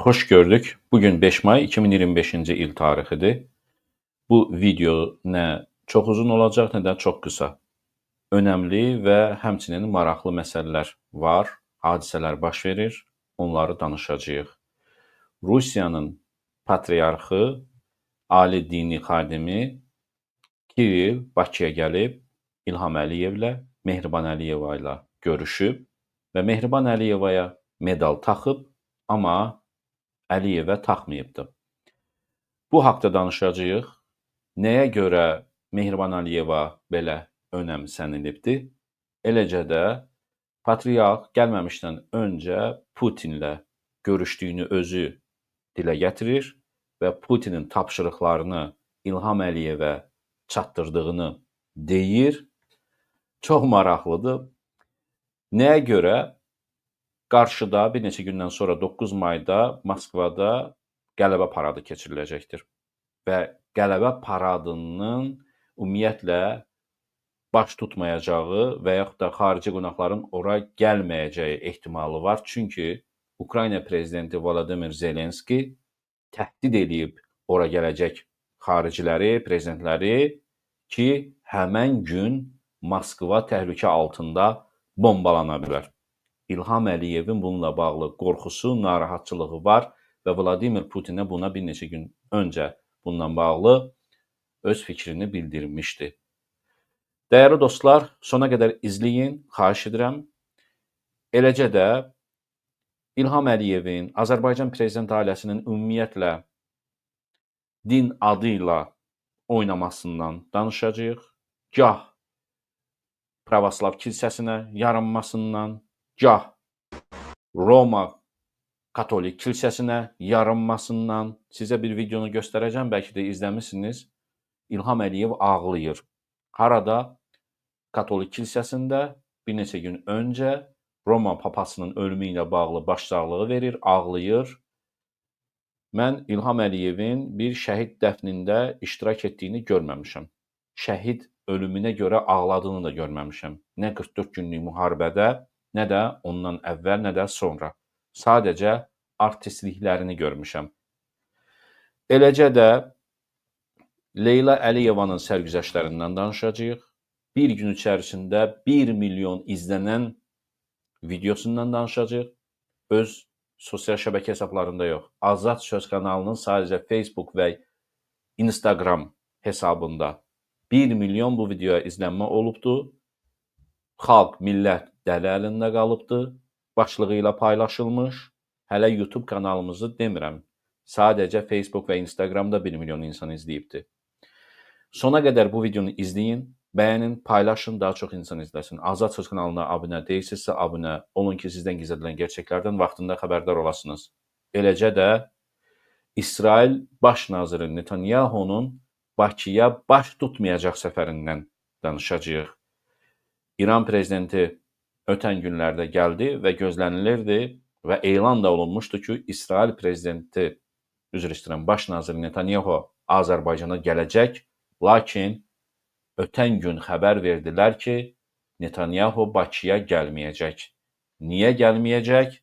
Hoş gördük. Bugün 5 May 2025-ci il tarixidir. Bu video nə çox uzun olacaq, nə də çox qısa. Önəmli və həmçinin maraqlı məsələlər var, hadisələr baş verir, onları danışacağıq. Rusiyanın patriarxı, ali dini xadimi Kirill Bakıya gəlib, İlham Əliyevlə, Mehriban Əliyeva ilə görüşüb və Mehriban Əliyevaya medal taxıb, amma Əliyevə taxmayıbdı. Bu haqda danışacağıq. Nəyə görə Mehriban Əliyeva belə önəmsənilibdi? Eləcə də patriarx gəlməmişdən öncə Putinlə görüşdüyünü özü dilə gətirir və Putinin tapşırıqlarını İlham Əliyevə çatdırdığını deyir. Çox maraqlıdır. Nəyə görə? Qarşıda bir neçə gündən sonra 9 mayda Moskvada qələbə paradı keçiriləcəkdir. Və qələbə paradının ümumiyyətlə baş tutmayacağı və yaxud da xarici qonaqların ora gəlməyəcəyi ehtimalı var. Çünki Ukrayna prezidenti Volodimir Zelenski təhdid edib ora gələcək xariciləri, prezidentləri ki, həmən gün Moskva təhlükə altında bombalana bilər. İlham Əliyevin bununla bağlı qorxusu, narahatçılığı var və Vladimir Putinə buna bir neçə gün öncə bununla bağlı öz fikrini bildirmişdi. Dəyərli dostlar, sona qədər izləyin, xahiş edirəm. Eləcə də İlham Əliyevin, Azərbaycan prezident ailəsinin ümumiyyətlə din adı ilə oynamasından danışacağıq. Gah Pravoslav kilsəsinə yaranmasından, gah Roma Katolik kilsəsinə yaranmasından sizə bir videonu göstərəcəm, bəlkə də izləmisiniz. İlham Əliyev ağlayır. Harada? Katolik kilsəsində bir neçə gün öncə Roma papasının ölümü ilə bağlı başsağlığı verir, ağlayır. Mən İlham Əliyevin bir şəhid dəfnində iştirak etdiyini görməmişəm. Şəhid ölümünə görə ağladığını da görməmişəm. Nə 44 günlük müharibədə, nə də ondan əvvəl, nə də sonra. Sadəcə artistliklərini görmüşəm. Eləcə də Leyla Əliyevanın sərgüzəştlərindən danışacağıq. Bir gün içərisində 1 milyon izlənən videosundan danışacağıq. Öz sosial şəbəkə hesablarında yox. Azad Söz kanalının sadəcə Facebook və Instagram hesabında 1 milyon bu videoya izlənmə olubdur. Xalq, millət dəli əlində qalıbdır. Başlığı ilə paylaşılmış. Hələ YouTube kanalımızı demirəm. Sadəcə Facebook və Instagramda 1 milyon insan izləyibdir. Sona qədər bu videonu izləyin, bəyənin, paylaşın, daha çox insan izləsin. Azad Söz kanalına abunə deyilsinizsə, abunə olun ki, sizdən gizlədilən gerçəklərdən vaxtında xəbərdar olasınız. Eləcə də İsrail Baş naziri Netanyahunun Bakıya baş tutmayacaq səfərindən danışacağıq. İran prezidenti ötən günlərdə gəldi və gözlənilirdi və elan da olunmuşdu ki, İsrail prezidenti, üzr istəyirəm, Baş naziri Netanyahu Azərbaycana gələcək, lakin ötən gün xəbər verdilər ki, Netanyahu Bakıya gəlməyəcək. Niyə gəlməyəcək?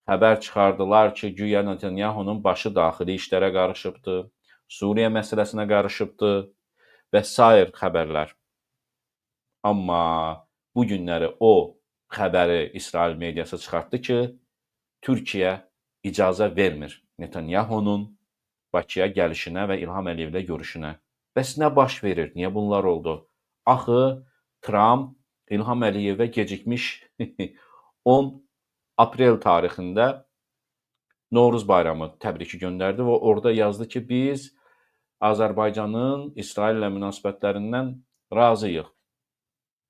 Xəbər çıxardılar ki, güya Netanyahunun başı daxili işlərə qarışıbdır, Suriya məsələsinə qarışıbdır və sair xəbərlər. Amma bu günləri o xəbəri İsrail mediası çıxartdı ki, Türkiyə icazə vermir Netanyahunun Bakıya gəlişinə və İlham Əliyevlə görüşünə. Bəs nə baş verir? Niyə bunlar oldu? Axı Trump İlham Əliyevə gecikmiş 10 aprel tarixində Novruz bayramı təbriki göndərdi və orada yazdı ki, biz Azərbaycanın İsrail ilə münasibətlərindən razıyıq.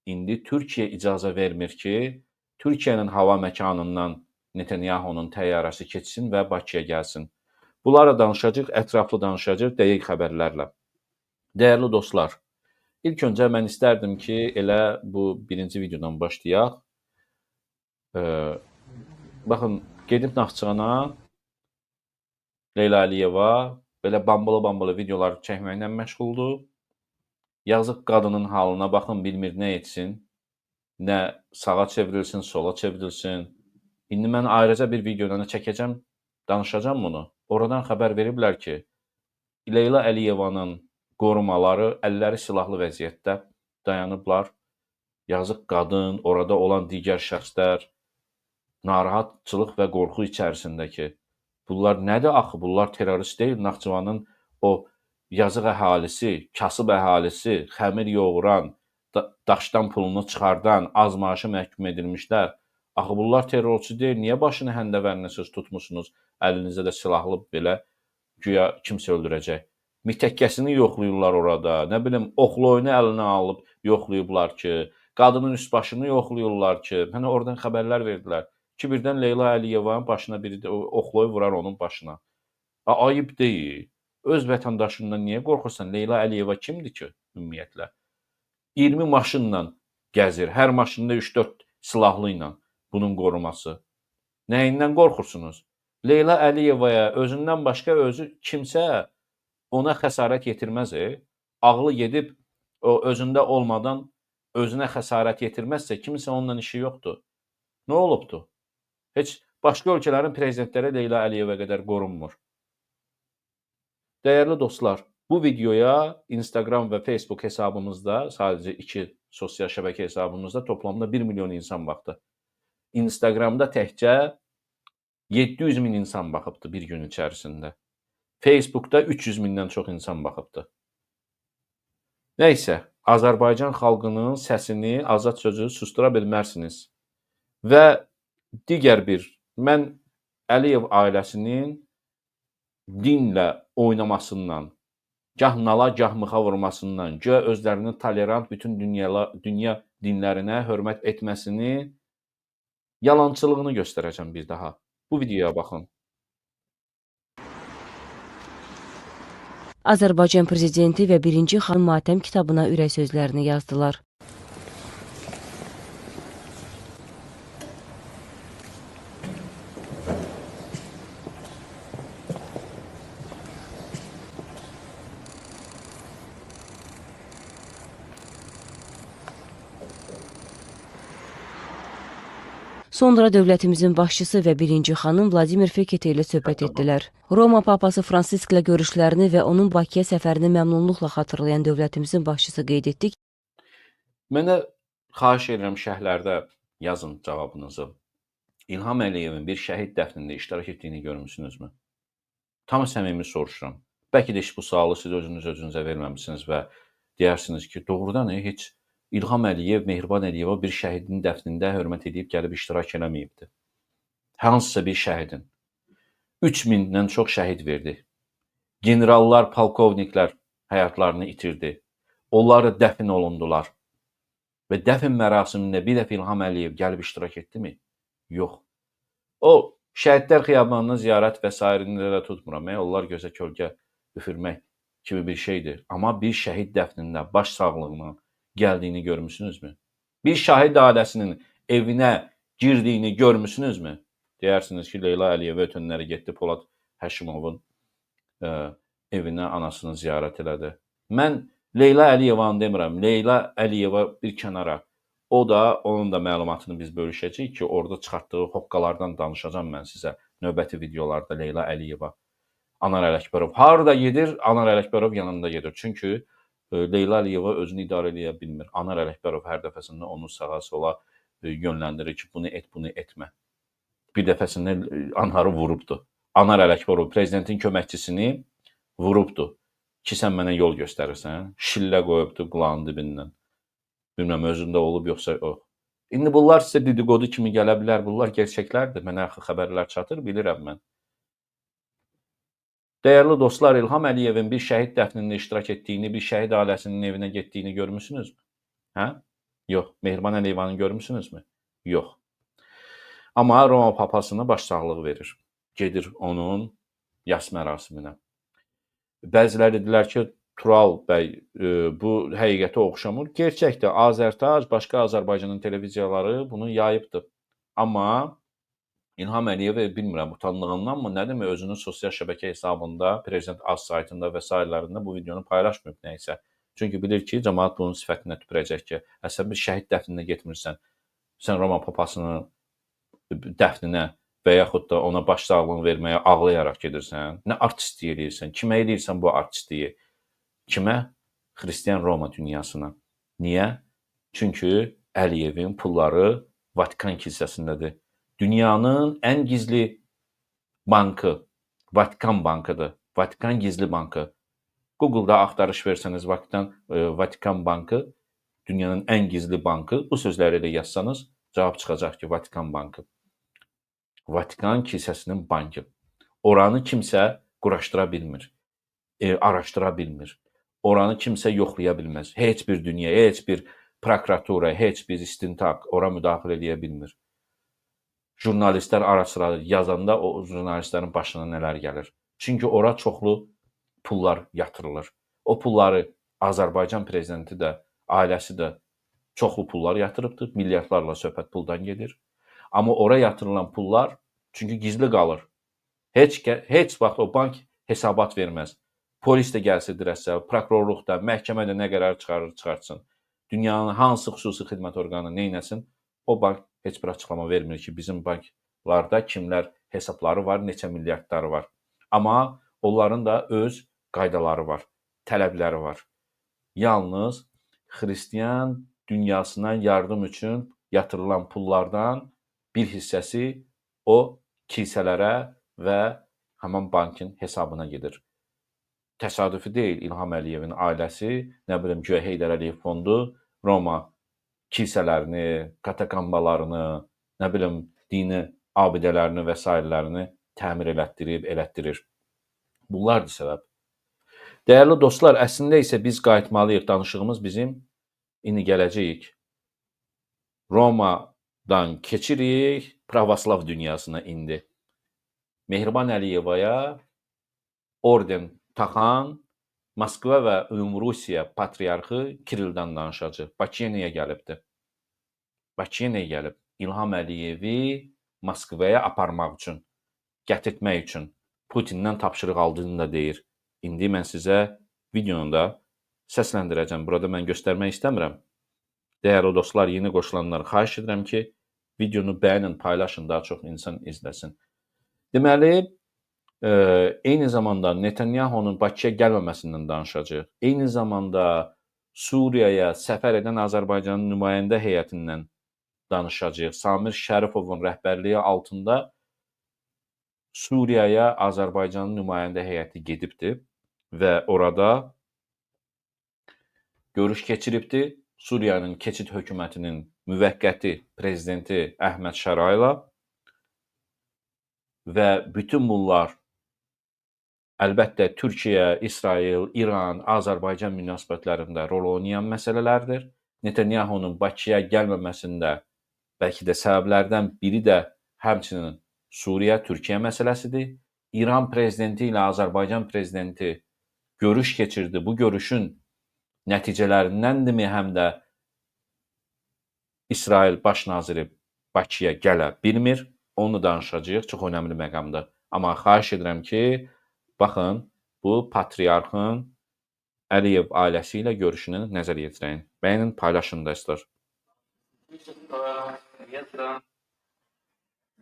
İndi Türkiyə icazə vermir ki, Türkiyənin hava məkanından Netanyahunun təyyarəsi keçsin və Bakıya gəlsin. Bunlara danışacaq, ətraflı danışacaq, dəqiq xəbərlərlə. Dəyərli dostlar, ilk öncə mən istərdim ki, elə bu birinci videodan başlayaq. Baxın, gedib Naxçıvana, Leyla Əliyeva belə bambalı videolar çəkməklə məşğuldur. Yazıq qadının halına baxın, bilmir nə etsin. Nə sağa çevrilsin, sola çevrilsin. İndi mən ayrıca bir videodan çəkəcəm. danışacağam bunu. Oradan xəbər veriblər ki, Leyla Əliyevanın qorumaları əlləri silahlı vəziyyətdə dayanıblar. Yazıq qadın, orada olan digər şəxslər narahatçılıq və qorxu içərisində ki, bunlar nədir axı? Bunlar terrorist deyil. Naxçıvanın o yazıq əhalisi, kasıb əhalisi, xəmir yoğuran, daşdan pulunu çıxardan, az maaşı məhkum edilmişlər. Axı bunlar terrorçu deyil. Niyə başını həndəvərinə siz tutmusunuz? Əlinizdə də silahlı belə güya kimsə öldürəcək. Mütəkkəsini yoxlayırlar orada. Nə bilim, oxloyunu əlinə alıb yoxlayıblar ki, qadının üst başını yoxlayırlar ki, hani oradan xəbərlər verdilər ki, birdən Leyla Əliyevanın başına biri oxloyu vurar onun başına. Ayıb deyil. Öz vətəndaşından niyə qorxursan? Leyla Əliyeva kimdir ki, ümumiyyətlə? 20 maşınla gəzir, hər maşında 3-4 silahlı ilə bunun qoruması. Nəyindən qorxursunuz? Leyla Əliyevaya özündən başqa özü kimsə ona xəsarət yetirməz. Ağlı gedib o özündə olmadan özünə xəsarət yetirməzsə, kimsə onunla işi yoxdur. Nə olubdur? Heç başqa ölkələrin prezidentləri Leyla Əliyeva qədər qorunmur. Dəyərli dostlar, bu videoya Instagram və Facebook hesabımızda, sadəcə 2 sosial şəbəkə hesabımızda toplamda 1 milyon insan baxdı. Instagramda təkcə 700 min insan baxıbdı bir gün içərisində. Facebookda 300 mindən çox insan baxıbdı. Nəysə, Azərbaycan xalqının səsini, azad sözü sustura bilmərsiniz. Və digər bir, mən Əliyev ailəsinin dinlə oynamasından, gah nala, gah mıxa vurmasından, güya özlərini tolerant bütün dünya dinlərinə hörmət etməsini, yalançılığını göstərəcəm bir daha. Bu videoya baxın. Azərbaycan prezidenti və birinci xanım matəm kitabına ürək sözlərini yazdılar. Sonra dövlətimizin başçısı və birinci xanım Vladimir Fekete ilə söhbət etdilər. Roma papası Fransisk ilə görüşlərini və onun Bakıya səfərini məmnunluqla xatırlayan dövlətimizin başçısı qeyd etdi. Mənə xahiş edirəm şərhlərdə yazın cavabınızı. İlham Əliyevin bir şəhid dəfnində iştirak etdiyini görmüsünüzmü? Tam səmimi soruşuram. Bəlkə də bu sualı siz özünüzə verməmisiniz və deyirsiniz ki, doğrudan heç İlham Əliyev, Mehriban Əliyeva bir şəhidin dəfnində hörmət edib gəlib iştirak eləməyibdir. Hansısa bir şəhidin. 3000-dən çox şəhid verdi. Generallar, polkovniklər həyatlarını itirdi. Onlar dəfn olundular. Və dəfn mərasimində bir dəfə İlham Əliyev gəlib iştirak etdimi? Yox. O, şəhidlər xiyabanını ziyarət və sairində də tutmuram. Onlar gözə kölgə üfürmək kimi bir şeydir. Amma bir şəhid dəfnində baş sağlığına gəldiyini görmüsünüzmü? Bir şahid ailəsinin evinə girdiyini görmüsünüzmü? Deyirsiniz ki, Leyla Əliyeva ötənləri getdi Polad Həşimovun evinə anasını ziyarət elədi. Mən Leyla Əliyevanı demirəm. Leyla Əliyeva bir kənara. O da, onun da məlumatını biz bölüşəcəyik ki, orada çıxartdığı hoqqalardan danışacağam mən sizə növbəti videolarda Leyla Əliyeva. Anar Ələkbərov harada gedir? Anar Ələkbərov yanında gedir. Çünki Leyla Əliyeva özünü idarə edə bilmir. Anar Ələkbərov hər dəfəsində onu sağa sola yönləndirir ki, bunu et, bunu etmə. Bir dəfəsində Anarı vurubdu. Anar Ələkbərov prezidentin köməkçisini vurubdu ki, sən mənə yol göstərirsən. Şillə qoyubdu qulağının dibindən. Bilməm, özündə olub, yoxsa o. İndi bunlar sizə dedikodu kimi gələ bilər. Bunlar gerçəklərdir. Mənə axı xəbərlər çatır, bilirəm mən. Dəyərli dostlar, İlham Əliyevin bir şəhid dəfnində iştirak etdiyini, bir şəhid ailəsinin evinə getdiyini görmüsünüzmü? Hə? Yox. Mehriban Əliyevanı görmüsünüzmü? Yox. Amma Roma papasına başsağlığı verir. Gedir onun yas mərasiminə. Bəziləri dedilər ki, Tural bəy, bu həqiqətə oxşamır. Gerçəkdir, Azərtac, başqa Azərbaycanın televiziyaları bunu yayıbdır. Amma İlham Əliyev, bilmirəm, utandığındanmı, nədimi, özünün sosial şəbəkə hesabında, prezident az saytında və s. bu videonu paylaşmayıb nəysə. Çünki bilir ki, cəmaət bunun sifətinə tüpürəcək ki, sən bir şəhid dəfninə getmirsən, sən Roma papasının dəfninə və yaxud da ona başsağlığı verməyə ağlayaraq gedirsən? Nə artistlik eləyirsən? Kimə eləyirsən bu artistliyi? Kimə? Xristian Roma dünyasına. Niyə? Çünki Əliyevin pulları Vatikan kilsəsindədir. Dünyanın ən gizli bankı Vatikan bankıdır. Vatikan gizli bankı. Google-da axtarış versəniz Vatikan bankı, dünyanın ən gizli bankı, bu sözləri ilə yazsanız cavab çıxacaq ki, Vatikan bankı. Vatikan kilsəsinin bankı. Oranı kimsə quraşdıra bilmir, araşdıra bilmir. Oranı kimsə yoxlaya bilməz. Heç bir dünya, heç bir prokuratura, heç bir istintaq ora müdaxilə edə bilmir. Jurnalistlər ara-sıra yazanda o jurnalistlərin başına nələr gəlir? Çünki ora çoxlu pullar yatırılır. O pulları Azərbaycan prezidenti də, ailəsi də çoxlu pullar yatırıbdır. Milyardlarla söhbət puldan gedir. Amma ora yatırılan pullar çünki gizli qalır. Heç vaxt o bank hesabat verməz. Polis də gəlsə dirəsə, prokurorluq da, məhkəmə də nə qərar çıxarır, çıxartsın. Dünyanın hansı xüsusi xidmət orqanı neynəsin, o bank heç bir açıqlama vermir ki, bizim banklarda kimlər hesabları var, neçə milyardları var. Amma onların da öz qaydaları var, tələbləri var. Yalnız xristian dünyasına yardım üçün yatırılan pullardan bir hissəsi o kilsələrə və həmin bankın hesabına gedir. Təsadüfi deyil, İlham Əliyevin ailəsi, nə bilim, Güya Heydər Əliyev fondu Roma kilsələrini, katakombalarını, nə bilim, dini abidələrini və s. təmir elətdirir. Bunlardır səbəb. Dəyərli dostlar, əslində isə biz qayıtmalıyıq. Danışığımız bizim indi gələcəyik. Romadan keçirik pravoslav dünyasına indi. Mehriban Əliyevaya orden taxan Moskva və Ümrusiya patriarxı Kirildən danışacaq. Bakıya niyə gəlibdir? Bakıya niyə gəlib? İlham Əliyevi Moskvaya aparmaq üçün, gətirtmək üçün Putindən tapşırıq aldığını da deyir. İndi mən sizə videonu da səsləndirəcəm. Burada mən göstərmək istəmirəm. Dəyərli dostlar, yeni qoşulanlar, xahiş edirəm ki, videonu bəyənin, paylaşın, daha çox insan izləsin. Deməli, eyni zamanda Netanyahunun Bakıya gəlməməsindən danışacaq. Eyni zamanda Suriyaya səfər edən Azərbaycanın nümayəndə heyətindən danışacaq. Samir Şərifovun rəhbərliyi altında Suriyaya Azərbaycanın nümayəndə heyəti gedibdir və orada görüş keçiribdir. Suriyanın keçid hökumətinin müvəqqəti prezidenti Əhməd Şarayla və bütün bunlar əlbəttə Türkiyə, İsrail, İran, Azərbaycan münasibətlərində rol oynayan məsələlərdir. Netanyahunun Bakıya gəlməməsində bəlkə də səbəblərdən biri də həmçinin Suriya, Türkiyə məsələsidir. İran prezidenti ilə Azərbaycan prezidenti görüş keçirdi. Bu görüşün nəticələrindəndirmi həm də İsrail baş naziri Bakıya gələ bilmir. Onu danışacağıq. Çox önəmli məqamdır. Amma xahiş edirəm ki, baxın, bu patriarxın Əliyev ailəsi ilə görüşünü nəzər yetirəyin. Bəyənin, paylaşın dostlar.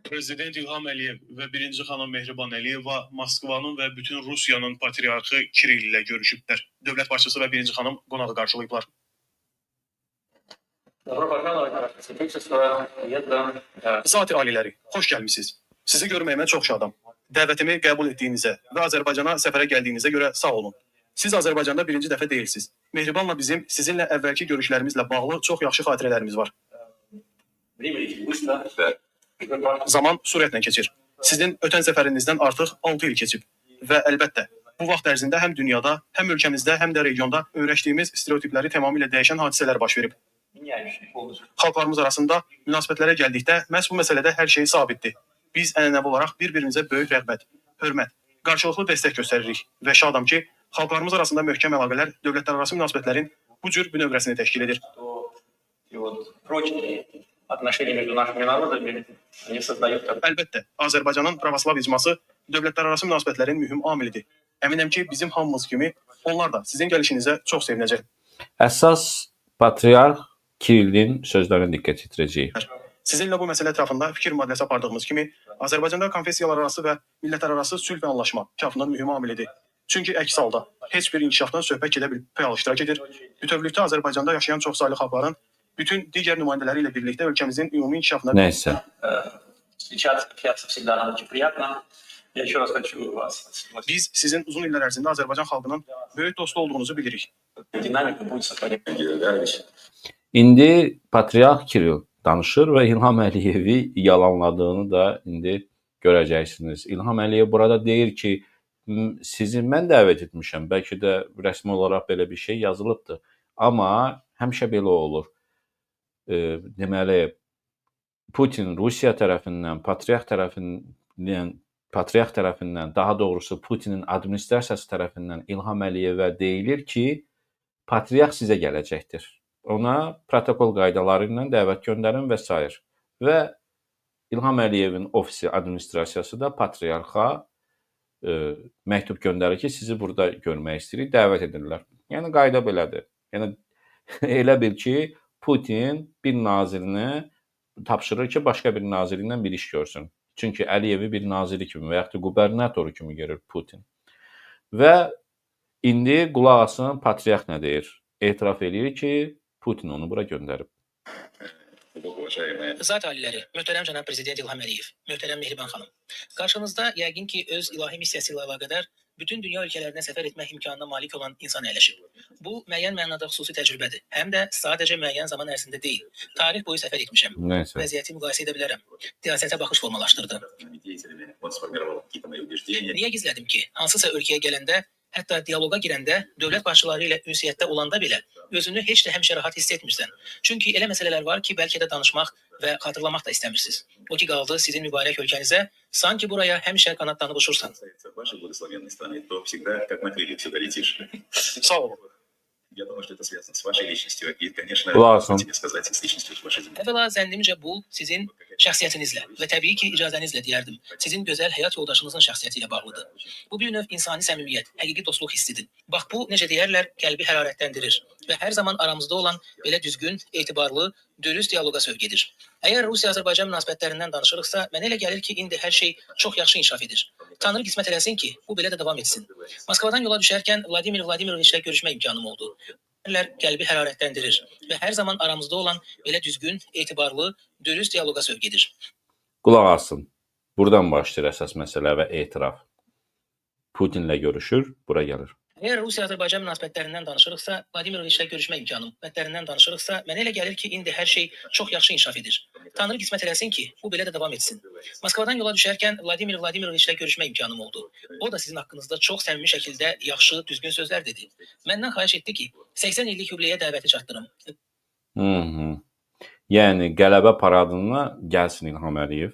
Prezident İlham Əliyev və birinci xanım Mehriban Əliyeva Moskvanın və bütün Rusiyanın patriarxı Kirill ilə görüşüblər. Dövlət başçısı və birinci xanım qonağı qarşılayıblar. Zat-ı aliləri, xoş gəlmisiniz. Sizi görməyimə çox şadam. Dəvətimi qəbul etdiyinizə və Azərbaycana səfərə gəldiyinizə görə sağ olun. Siz Azərbaycanda birinci dəfə deyilsiniz. Mehribanla bizim sizinlə əvvəlki görüşlərimizlə bağlı çox yaxşı xatirələrimiz var. Zaman sürətlə keçir. Sizin ötən səfərinizdən artıq 6 il keçib. Və əlbəttə, bu vaxt ərzində həm dünyada, həm ölkəmizdə, həm də regionda öyrəşdiyimiz stereotipləri tamamilə dəyişən hadisələr baş verib. Xalqlarımız arasında münasibətlərə gəldikdə, məhz bu məsələdə hər şey sabitdir. Biz ənənəvi olaraq bir-birimizə böyük rəğbət, hörmət, qarşılıqlı dəstək göstəririk və şadam ki, xalqlarımız arasında möhkəm əlaqələr dövlətlərarası münasibətlərin bu cür bünövrəsini təşkil edir. Əlbəttə, Azərbaycanın pravoslav icması dövlətlərarası münasibətlərin mühüm amilidir. Əminəm ki, bizim hamımız kimi onlar da sizin gəlişinizə çox sevinəcək. Əsas patriarx Kirillin sözlərinə diqqət yetirəcəyik. Sizinlə bu məsələ ətrafında fikir mübadiləsi apardığımız kimi, Azərbaycanda konfessiyalararası və millətlərarası sülh və anlaşma inkişafının mühüm amilidir. Çünki əks halda heç bir inkişafdan söhbət gedə bilmir. Fəal iştirak edir. Bütövlükdə Azərbaycanda yaşayan çoxsaylı xalqların bütün digər nümayəndələri ilə birlikdə ölkəmizin ümumi inkişafına Nəysə. Встречаться, общаться всегда нам очень приятно. Я еще раз хочу вас biz sizin uzun illər ərzində Azərbaycan xalqının böyük dostu olduğunuzu bilirik. динамика будет сохраняться. İndi Patriarx Kiril danışır və İlham Əliyevi yalanladığını da indi görəcəksiniz. İlham Əliyev burada deyir ki, sizi mən dəvət etmişəm. Bəlkə də rəsmi olaraq belə bir şey yazılıbdır. Amma həmişə belə olur. Deməli, Putin Rusiya tərəfindən, Patriarx tərəfindən, daha doğrusu Putinin administrasiyası tərəfindən İlham Əliyevə deyilir ki, Patriarx sizə gələcəkdir. Ona protokol qaydaları ilə dəvət göndərin və s. Və İlham Əliyevin ofisi administrasiyası da Patriarxa məktub göndərir ki, sizi burada görmək istəyirik, dəvət edirlər. Yəni qayda belədir. Yəni elə bil ki, Putin bir nazirini tapşırır ki, başqa bir naziri ilə bir iş görsün. Çünki Əliyevi bir naziri kimi və yaxud da qubernatoru kimi görür Putin. Və indi qulaq asın, Patriarx nə deyir? Etiraf edir ki, Putin onu bura göndərib. Zat aliləri, möhtərəm cənab prezident İlham Əliyev, möhtərəm Mehriban xanım. Qarşınızda yəqin ki, öz ilahi missiyası ilə əlaqədar bütün dünya ölkələrinə səfər etmək imkanına malik olan insan əyləşib. Bu, müəyyən mənada xüsusi təcrübədir. Həm də sadəcə müəyyən zaman ərzində deyil. Tarix boyu səfər etmişəm. Nəysə. Vəziyyəti müqayisə edə bilərəm. Siyasətə baxış formalaşdırdı. Niyə gizlədim ki, hansısa ölkəyə gələndə, hətta dialoqa girəndə, dövlət başçıları ilə ünsiyyətdə olanda belə özünü heç də həmişə rahat hiss etmirsən. Çünki elə məsələlər var ki, bəlkə də danışmaq və xatırlamaq da istəmirsiniz. O ki qaldı sizin mübarək ölkənizə, sanki buraya həmişə qanadlanıb uçursan. Sağ olun. Əvvəla zənnimcə bu sizin şəxsiyyətinizlə və təbii ki, icazənizlə deyərdim, sizin gözəl həyat yoldaşınızın şəxsiyyəti ilə bağlıdır. Bu bir növ insani səmimiyyət, həqiqi dostluq hissidir. Bax bu, necə deyərlər, qəlbi hərarətləndirir və hər zaman aramızda olan belə düzgün, etibarlı, dürüst dialoqa sövq edir. Əgər Rusiya-Azərbaycan münasibətlərindən danışırıqsa, mənə elə gəlir ki, indi hər şey çox yaxşı inkişaf edir. Tanrı qismət eləsin ki, bu belə də davam etsin. Moskvadan yola düşərkən Vladimir Vladimiroviçlə görüşmək imkanım oldu. Qəlbi hərarətləndirir və hər zaman aramızda olan belə düzgün, etibarlı, dürüst dialoqa sövq edir. Qulaq asın. Buradan başlayır əsas məsələ və etiraf. Putinlə görüşür, bura gəlir. Əgər Rusiya-Azərbaycan münasibətlərindən danışırıqsa, Vladimiroviçlə görüşmək imkanından danışırıqsa, mənə elə gəlir ki, indi hər şey çox yaxşı inkişaf edir. Tanrı qismət eləsin ki, bu belə də davam etsin. Moskvadan yola düşərkən Vladimir Vladimiroviçlə görüşmək imkanım oldu. O da sizin haqqınızda çox səmimi şəkildə yaxşı, düzgün sözlər dedi. Məndən xahiş etdi ki, 80 illik yubileyə dəvəti çatdırım. Yəni qələbə paradına gəlsin İlham Əliyev.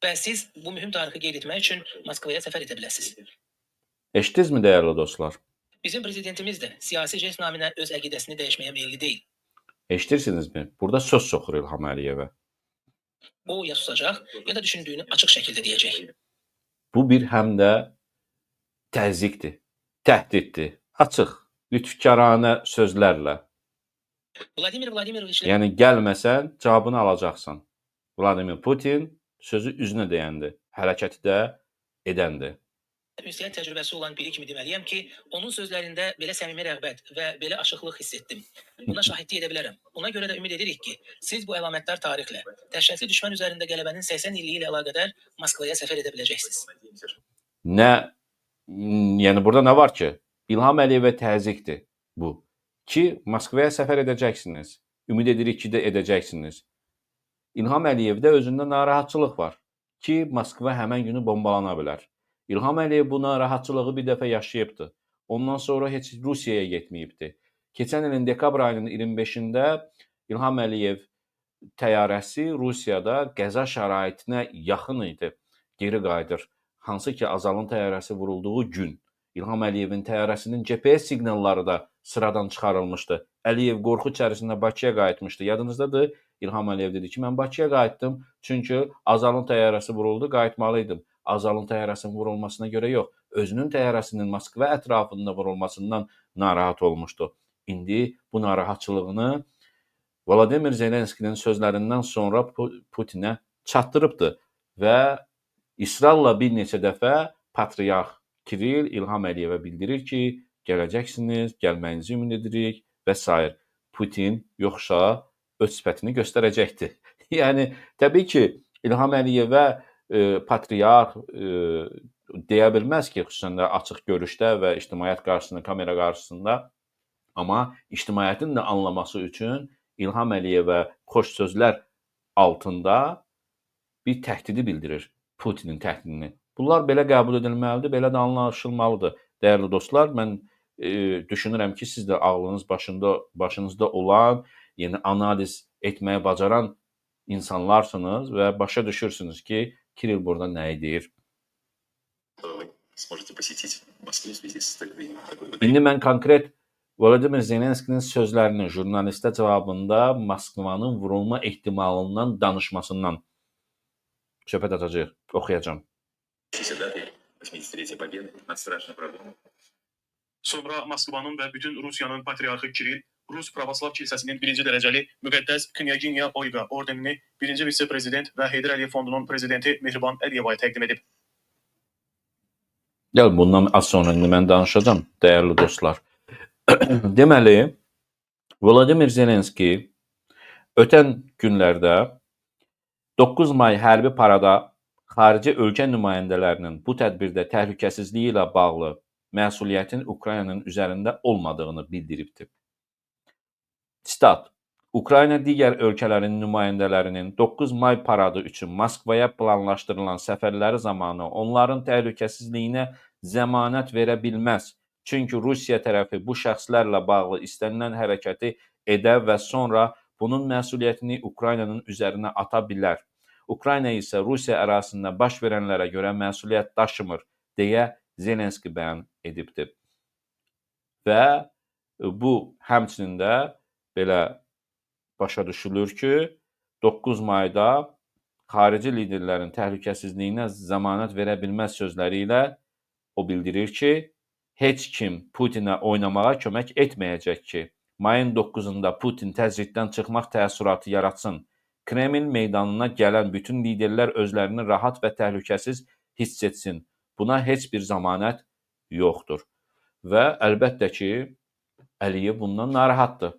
Və siz bu mühüm tarixi qeyd etmək üçün Moskvaya səfər edə biləsiniz. Eşitdinizmi dəyərli dostlar? Bizim prezidentimiz də siyasi jest naminə öz əqidəsini dəyişməyə meyilli deyil. Eşidirsinizmi? Burada söz soxur İlham Əliyevə. O ya susacaq, ya da düşündüyünü açıq şəkildə deyəcək. Bu bir həm də təzyiqdir, təhdiddir, açıq, lütfkaranə sözlərlə. Vladimir Vladimiroviçlə Yəni gəlməsən, cavabını alacaqsan. Vladimir Putin sözü üzünə deyəndir, hərəkəti də edəndir. ünsiyyət təcrübəsi olan biri kimi deməliyəm ki, onun sözlərində belə səmimi rəğbət və belə açıqlıq hiss etdim. Buna şahidlik edə bilərəm. Ona görə də ümid edirik ki, siz bu əlamətdar tarixlə, dəhşətli düşmən üzərində qələbənin 80 illiyi ilə əlaqədar Moskvaya səfər edə biləcəksiniz. Yəni burada nə var ki? İlham Əliyevə təzyiqdir bu. Ki, Moskvaya səfər edəcəksiniz. Ümid edirik ki, də edəcəksiniz. İlham Əliyevdə özündə narahatçılıq var ki, Moskva həmən günü bombalana bilər. İlham Əliyev bu narahatçılığı bir dəfə yaşayıbdı. Ondan sonra heç Rusiyaya getməyibdi. Keçən ilin dekabr ayının 25-də İlham Əliyev təyyarəsi Rusiyada qəza şəraitinə yaxın idi. Geri qayıdır. Hansı ki, Azalın təyyarəsi vurulduğu gün İlham Əliyevin təyyarəsinin GPS siqnalları da sıradan çıxarılmışdı. Əliyev qorxu içərisində Bakıya qayıtmışdı. Yadınızdadır? İlham Əliyev dedi ki, mən Bakıya qayıtdım, çünki Azalın təyyarəsi vuruldu, qayıtmalıydım. Azalın təyyarəsinin vurulmasına görə yox, özünün təyyarəsinin Moskva ətrafında vurulmasından narahat olmuşdu. İndi bu narahatçılığını Vladimir Zelenskinin sözlərindən sonra Putinə çatdırıbdı və israrla bir neçə dəfə patriarx Kiril İlham Əliyevə bildirir ki, gələcəksiniz, gəlməyinizi ümid edirik və s. Putin yoxsa öz sifətini göstərəcəkdir. Yəni, təbii ki, İlham Əliyevə patriarx deyə bilməz ki, xüsusən də açıq görüşdə və ictimaiyyət qarşısında, kamera qarşısında. Amma ictimaiyyətin də anlaması üçün İlham Əliyevə xoş sözlər altında bir təhdidi bildirir, Putinin təhdidini. Bunlar belə qəbul edilməlidir, belə də anlaşılmalıdır. Dəyərli dostlar, mən düşünürəm ki, siz də ağlınız başınızda olan, yəni analiz etməyi bacaran insanlarsınız və başa düşürsünüz ki, Kiril burada nəyi deyir. İndi mən konkret Volodymyr Zelenskinin sözlərinin jurnalistə cavabında Moskvanın vurulma ehtimalından danışmasından söhbət açacağıq, oxuyacağam. Sonra Moskvanın və bütün Rusiyanın patriarxı Kiril Rus Pravoslav Kilsəsinin 1-ci dərəcəli müqəddəs Knyaginya Olga ordenini 1-ci vitse-prezident və Heydər Əliyev Fondunun prezidenti Mehriban Əliyevaya təqdim edib. Gəl, bundan az sonra indi mən danışacağam, dəyərli dostlar. Deməli, Volodymyr Zelenski ötən günlərdə 9 may hərbi parada xarici ölkə nümayəndələrinin bu tədbirdə təhlükəsizliyi ilə bağlı məsuliyyətin Ukraynanın üzərində olmadığını bildiribdir. Sitat: Ukrayna digər ölkələrin nümayəndələrinin 9 may paradı üçün Moskvaya planlaşdırılan səfərləri zamanı onların təhlükəsizliyinə zəmanət verə bilməz. Çünki Rusiya tərəfi bu şəxslərlə bağlı istənilən hərəkəti edə və sonra bunun məsuliyyətini Ukraynanın üzərinə ata bilər. Ukrayna isə Rusiya ərazisində baş verənlərə görə məsuliyyət daşımır, deyə Zelenski bəyan edibdir. Və bu həmçinin də belə başa düşülür ki, 9 mayda xarici liderlərin təhlükəsizliyinə zəmanət verə bilməz sözləri ilə o bildirir ki, heç kim Putinə oynamağa kömək etməyəcək ki, mayın 9-da Putin təcriddən çıxmaq təəssüratı yaratsın. Kreml meydanına gələn bütün liderlər özlərini rahat və təhlükəsiz hiss etsin. Buna heç bir zəmanət yoxdur. Və əlbəttə ki, Əliyev bundan narahatdır.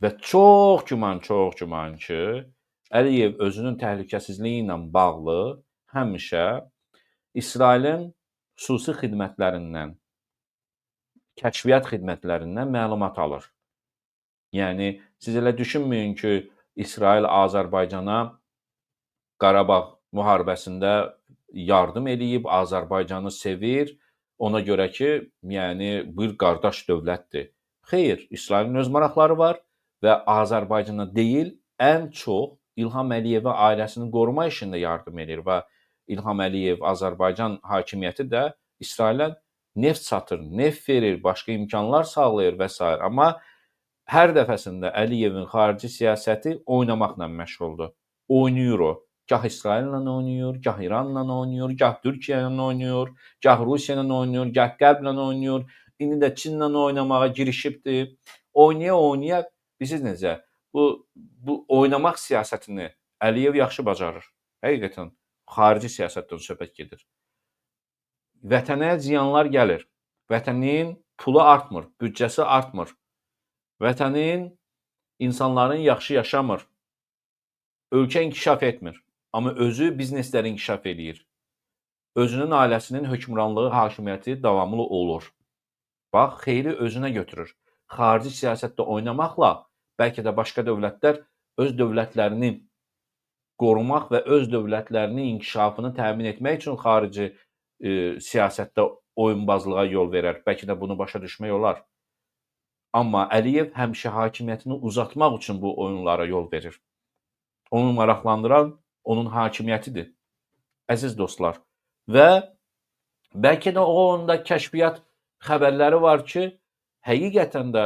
Və çox güman ki, Əliyev özünün təhlükəsizliyi ilə bağlı həmişə İsrailin xüsusi xidmətlərindən, kəşfiyyat xidmətlərindən məlumat alır. Yəni, siz elə düşünməyin ki, İsrail Azərbaycana Qarabağ müharibəsində yardım edib, Azərbaycanı sevir, ona görə ki, yəni bir qardaş dövlətdir. Xeyr, İsrailin öz maraqları var və Azərbaycana deyil, ən çox İlham Əliyevə ailəsini qoruma işində yardım edir və İlham Əliyev, Azərbaycan hakimiyyəti də İsrailə neft satır, neft verir, başqa imkanlar sağlayır və s. Amma hər dəfəsində Əliyevin xarici siyasəti oynamaqla məşğuldur. Oynayır o. Gah İsraillə oynayır, gah İranla oynayır, gah Türkiyə ilə oynayır, gah Rusiya ilə oynayır, gah Qərblə oynayır. İndi də Çinlə oynamağa girişibdir. Oynaya, bilirsiniz necə? Bu oynamaq siyasətini Əliyev yaxşı bacarır. Həqiqətən xarici siyasətdən söhbət gedir. Vətənə ziyanlar gəlir. Vətənin pulu artmır, büdcəsi artmır. Vətənin insanların yaxşı yaşamır. Ölkə inkişaf etmir. Amma özü biznesləri inkişaf edir. Özünün ailəsinin hökmranlığı, hakimiyyəti davamlı olur. Bax, xeyri özünə götürür. Xarici siyasətdə oynamaqla bəlkə də başqa dövlətlər öz dövlətlərini qorumaq və öz dövlətlərinin inkişafını təmin etmək üçün xarici siyasətdə oyunbazlığa yol verər. Bəlkə də bunu başa düşmək olar. Amma Əliyev həmişə hakimiyyətini uzatmaq üçün bu oyunlara yol verir. Onu maraqlandıran onun hakimiyyətidir. Əziz dostlar. Və bəlkə də onda kəşfiyyat xəbərləri var ki, həqiqətən də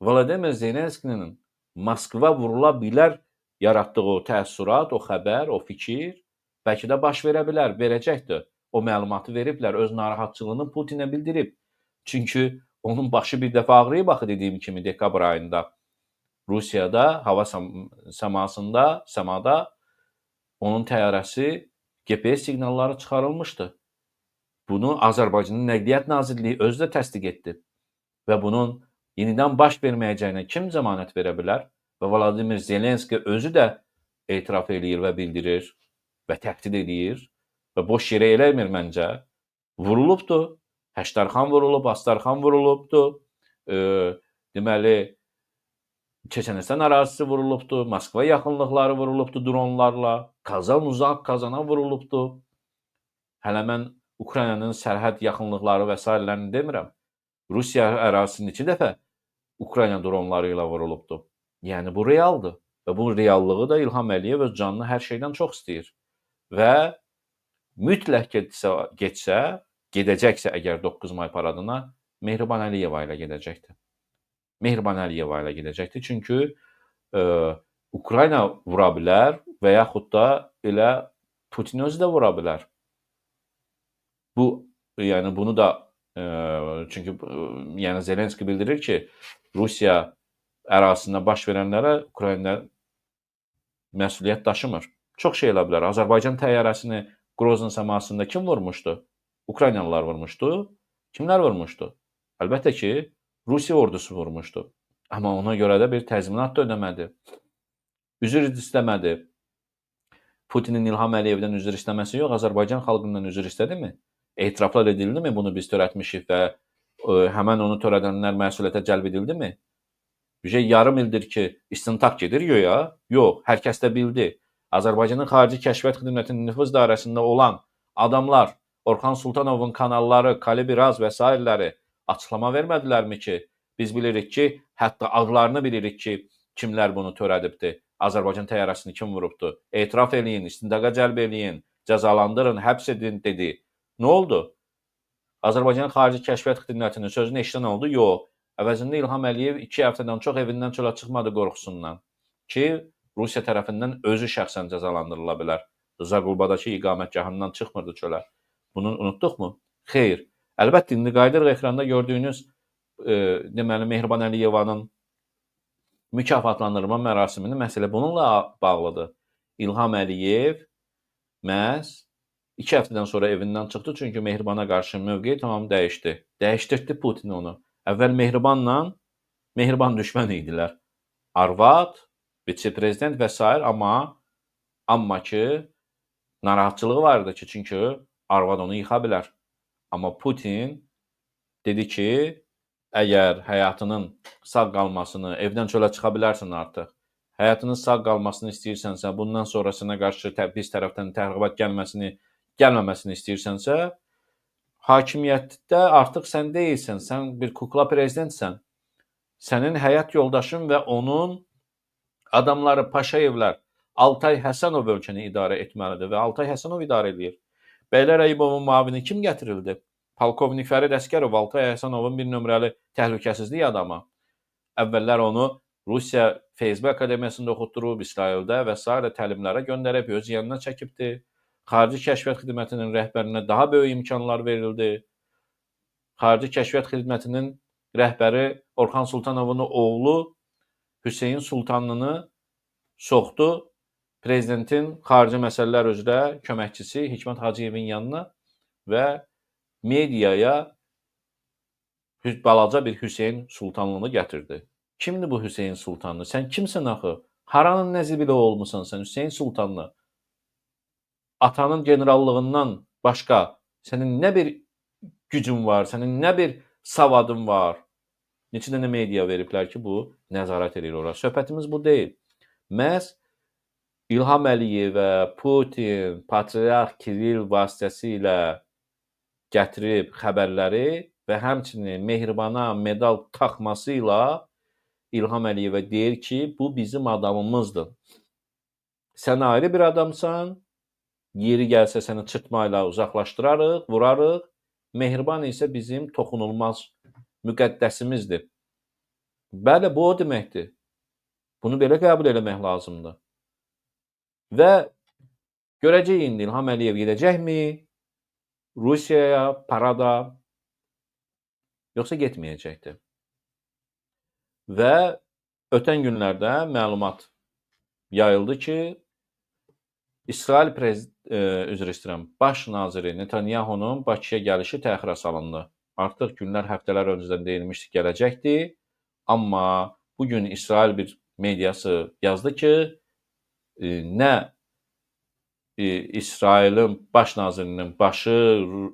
Volodymyr Zelenskinin Moskva vurula bilər yaratdığı o təəssürat, o xəbər, o fikir bəlkə də baş verə bilər, verəcəkdir. O məlumatı veriblər, öz narahatçılığını Putinə bildirib. Çünki onun başı bir dəfə ağrıyıb axı dediyim kimi dekabr ayında Rusiyada hava səmasında, səmada onun təyyarəsi GPS siqnalları çıxarılmışdı. Bunu Azərbaycanın Nəqliyyat Nazirliyi özü də təsdiq etdi. Və bunun yenidən baş verməyəcəyinə kim zəmanət verə bilər? Və Vladimir Zelenski özü də etiraf eləyir və bildirir və təhdid eləyir və boş yerə eləmir məncə. Vurulubdur. Həştərxan vurulub, Astarxan vurulubdur. Deməli, Çeçenistan ərazisi vurulubdur, Moskva yaxınlıqları vurulubdur dronlarla, Kazan uzaq Kazana vurulubdur. Hələ mən Ukraynanın sərhəd yaxınlıqları və s. demirəm. Rusiya ərazisini 2 dəfə Ukrayna dronları ilə vurulubdur. Yəni bu realdır və bu reallığı da İlham Əliyev öz canını hər şeydən çox istəyir. Və mütləq gedəcəksə əgər 9 may paradına Mehriban Əliyeva ilə gedəcəkdir. Mehriban Əliyeva ilə gedəcəkdir. Çünki Ukrayna vura bilər və yaxud da elə Putin özü də vura bilər. Yəni bunu da çünki yəni Zelenski bildirir ki, Rusiya ərazisində baş verənlərə Ukrayna məsuliyyət daşımır. Çox şey ola bilər. Azərbaycan təyyarəsini Grozny səmasında kim vurmuşdu? Ukraynalılar vurmuşdu. Kimlər vurmuşdu? Əlbəttə ki, Rusiya ordusu vurmuşdu. Amma ona görə də bir təzminat da ödəmədi. Üzr istəmədi. Putinin İlham Əliyevdən üzr istəməsi yox, Azərbaycan xalqından üzr istədimi? Etiraflar edildimi? Bunu biz törətmişik və həmən onu törədənlər məsuliyyətə cəlb edildimi? Yarım ildir ki, istintaq gedir, yox, hər kəs də bildi. Azərbaycanın Xarici Kəşfiyyat Xidmətinin nüfuz dairəsində olan adamlar, Orxan Sultanovun kanalları, Kalibiraz və s. açıqlama vermədilərmi ki, biz bilirik ki, hətta adlarını bilirik ki, kimlər bunu törədibdir, Azərbaycan təyyarəsini kim vurubdur, etiraf eləyin, istintaqa cəlb eləyin, cəzalandırın, həbs edin, dedi. Nə oldu? Azərbaycan Xarici Kəşfiyyat Xidmətinin sözünü eşidən oldu? Yox. Əvəzində İlham Əliyev 2 həftədən çox evindən çölə çıxmadı qorxusundan ki, Rusiya tərəfindən özü şəxsən cəzalandırıla bilər. Zaqulbadakı iqamətgahından çıxmırdı çölə. Bunu unutduqmu? Xeyr. Əlbəttə, indi qayıdırıq ekranda gördüyünüz deməli, Mehriban Əliyevanın mükafatlandırma mərasimini məsələ bununla bağlıdır. İlham Əliyev məhz 2 həftədən sonra evindən çıxdı, çünki Mehribana qarşı mövqeyi tamam dəyişdi. Dəyişdirdi Putin onu. Əvvəl Mehriban düşmən idilər. Arvad, vitse-prezident və s. Amma ki, narahatçılığı var idi ki, çünki arvad onu yıxa bilər. Amma Putin dedi ki, əgər həyatının sağ qalmasını, evdən çölə çıxa bilərsən artıq, həyatının sağ qalmasını istəyirsənsə, bundan sonrasına qarşı biz tərəfdən tərğibat gəlməməsini istəyirsənsə, hakimiyyətdə artıq sən deyilsən, sən bir kukla prezidentsən. Sənin həyat yoldaşın və onun adamları, Paşayevlər, Altay Həsənov ölkəni idarə etməlidir və Altay Həsənov idarə edir. Bəylər Əyibovun müavini kim gətirildi? Polkovnik Fərid Əsgərov, Altay Həsənovun bir nömrəli təhlükəsizlik adamı. Əvvəllər onu Rusiya FSB Akademiyasında oxutdurub, İsraildə və s. təlimlərə göndərib, öz yanına çəkibdir. Xarici Kəşfiyyat Xidmətinin rəhbərinə daha böyük imkanlar verildi. Xarici Kəşfiyyat Xidmətinin rəhbəri Orxan Sultanovun oğlu Hüseyn Sultanlını soxdu prezidentin xarici məsələlər üzrə köməkçisi Hikmət Hacıyevin yanına və mediaya balaca bir Hüseyn Sultanlını gətirdi. Kimdir bu Hüseyn Sultanlı? Sən kimsən axı? Haranın nəzibili olmusan sən Hüseyn Sultanlı? Atanın generallığından başqa sənin nə bir gücün var, sənin nə bir savadın var? Neçə dənə media veriblər ki, bu nəzarət edir ora. Söhbətimiz bu deyil. Məhz İlham Əliyevə Putin, Patriarx Kiril vasitəsilə gətirib xəbərləri və həmçinin Mehribana medal taxması ilə İlham Əliyevə deyir ki, bu bizim adamımızdır. Sən ayrı bir adamsan, yeri gəlsə səni çırpma ilə uzaqlaşdırarıq, vurarıq. Mehriban isə bizim toxunulmaz müqəddəsimizdir. Bəli, bu o deməkdir. Bunu belə qəbul eləmək lazımdır. Və görəcək indi İlham Əliyev gedəcəkmi Rusiyaya, parada, yoxsa getməyəcəkdir. Və ötən günlərdə məlumat yayıldı ki, İsrail üzr istəyirəm, baş naziri Netanyahunun Bakıya gəlişi təxirə salındı. Artıq günlər, həftələr öncədən deyilmişdi gələcəkdi. Amma bu gün İsrail bir mediası yazdı ki, nə İsrailin baş nazirinin başı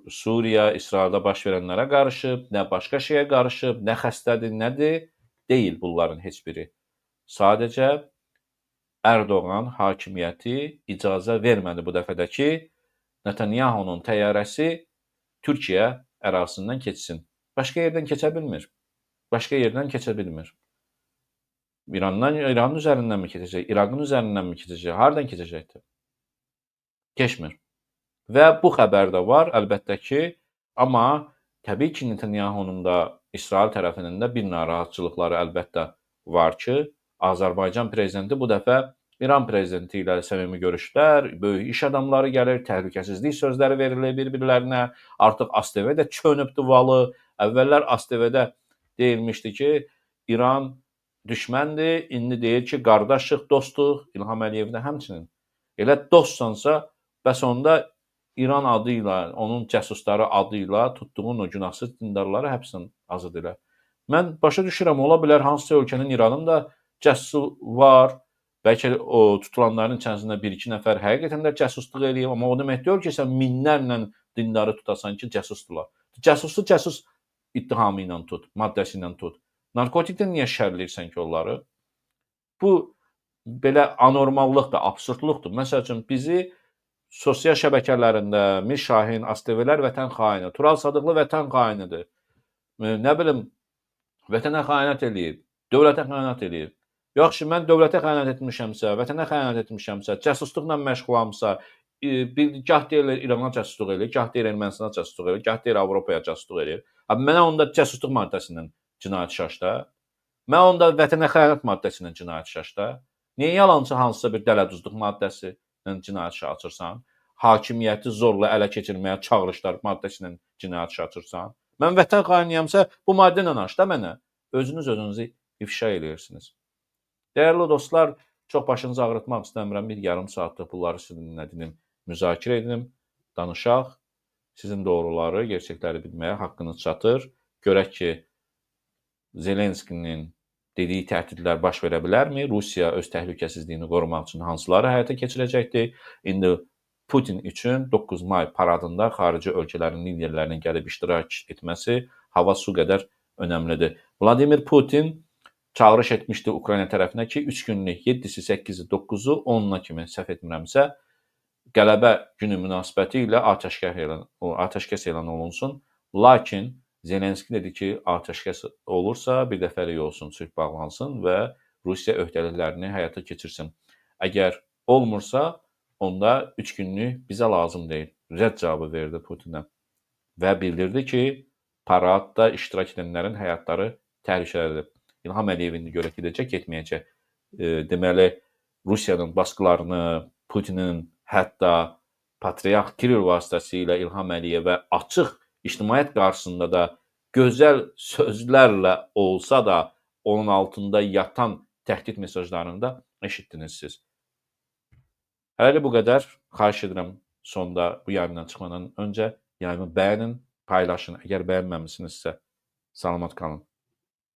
Suriya, İsraildə baş verənlərə qarışıb, nə başqa şeyə qarışıb, nə xəstədir, nədir? Deyil bunların heç biri. Sadəcə Erdoğan hakimiyyəti icazə vermədi bu dəfədəki Netanyahunun təyyarəsi Türkiyə ərazisindən keçsin. Başqa yerdən keçə bilmir. Başqa yerdən keçə bilmir. İranın üzərindən mi keçəcək? İraqın üzərindən mi keçəcək? Hardan keçəcəkdir? Keçmir. Və bu xəbər də var, əlbəttə ki, amma təbii ki, Netanyahunun da İsrail tərəfindən də bir narahatçılıqları əlbəttə var ki, Azərbaycan prezidenti bu dəfə İran prezidenti ilə səmimi görüşlər, böyük iş adamları gəlir, təhlükəsizlik sözləri verilir bir-birlərinə. Artıq ASTV də çönübdü valı. Əvvəllər ASTV-də deyilmişdi ki, İran düşməndir, indi deyir ki, qardaşıq, dostuq. İlham Əliyev də həmçinin. Elə dostsansa, bəs onda İran adı ilə, onun cəsusları adı ilə tutduğun o günahsız dindarları həbsdən azad elə. Mən başa düşürəm, ola bilər hansısa ölkənin İranın da cəsusu var. Bəlkə o tutulanların içərisində 1-2 nəfər həqiqətən də cəsusluq eləyib, amma o demək deyil ki, sən minlərlə dindarı tutasan ki, cəsusdular. Cəsusu cəsus ittihamı ilə tut, maddəsi ilə tut. Narkotikdən niyə şərləyirsən ki onları? Bu belə anormallıqdır, absurdluqdur. Məsəl üçün bizi sosial şəbəkələrində Mir Şahin, ASTV-lər vətən xaini, Tural Sadıqlı vətən xainidir. Nə bilim, vətənə xəyanət eləyib, dövlətə xəyanət eləyib. Yaxşı, mən dövlətə xəyanət etmişəmsə, vətənə xəyanət etmişəmsə, cəsusluqla məşğulamsa, gah deyirlər İrana cəsusluq eləyir, gah deyir Ermənistana cəsusluq eləyir, gah deyir Avropaya cəsusluq eləyir. Mənə onda cəsusluq maddəsindən cinayət şaşda. Mən onda vətənə xəyanət maddəsindən cinayət şaşda. Niyə yalançı hansısa bir dələduzluq maddəsindən cinayət işi açırsan? Hakimiyyəti zorla ələ keçirməyə çağırışlar maddəsindən cinayət işi açırsan? Mən vətən xainiyəmsə, bu maddə ilə aç da mənə. Özünüzü ifşa edirsiniz. Dəyərli dostlar, çox başınızı ağrıtmaq istəmirəm. Bir yarım saatlıq bunları sizinlə müzakirə edim, danışaq. Sizin doğruları, gerçəkləri bilməyə haqqınız çatır. Görək ki, Zelenskinin dediyi təhdidlər baş verə bilərmi? Rusiya öz təhlükəsizliyini qorumaq üçün hansıları həyata keçirəcəkdir? İndi Putin üçün 9 may paradında xarici ölkələrin liderlərinin gəlib iştirak etməsi hava su qədər önəmlidir. Vladimir Putin çağırış etmişdi Ukrayna tərəfinə ki, 3 günlük 7-si, 8-i, 9-u 10-na kimi səhv etmirəmsə, qələbə günü münasibəti ilə atəşkəs elan olunsun. Lakin Zelenski dedi ki, atəşkəs olursa, bir dəfəlik olsun, sülh bağlansın və Rusiya öhdəliklərini həyata keçirsin. Əgər olmursa, onda 3 günlük bizə lazım deyil. Rədd cavabı verdi Putinə və bildirdi ki, paradda iştirak edənlərin həyatları təhlükədədir. İlham Əliyev indi görək edəcək, getməyəcək. Deməli, Rusiyanın baskılarını, Putinin hətta Patriarx Kiril vasitəsilə İlham Əliyevə açıq ictimaiyyət qarşısında da gözəl sözlərlə olsa da onun altında yatan təhdid mesajlarını da eşitdiniz siz. Hələ bu qədər. Xahiş edirəm sonda bu yayından çıxmadan öncə yayımı bəyənin, paylaşın. Əgər bəyənməmisinizsə, salamat qalın.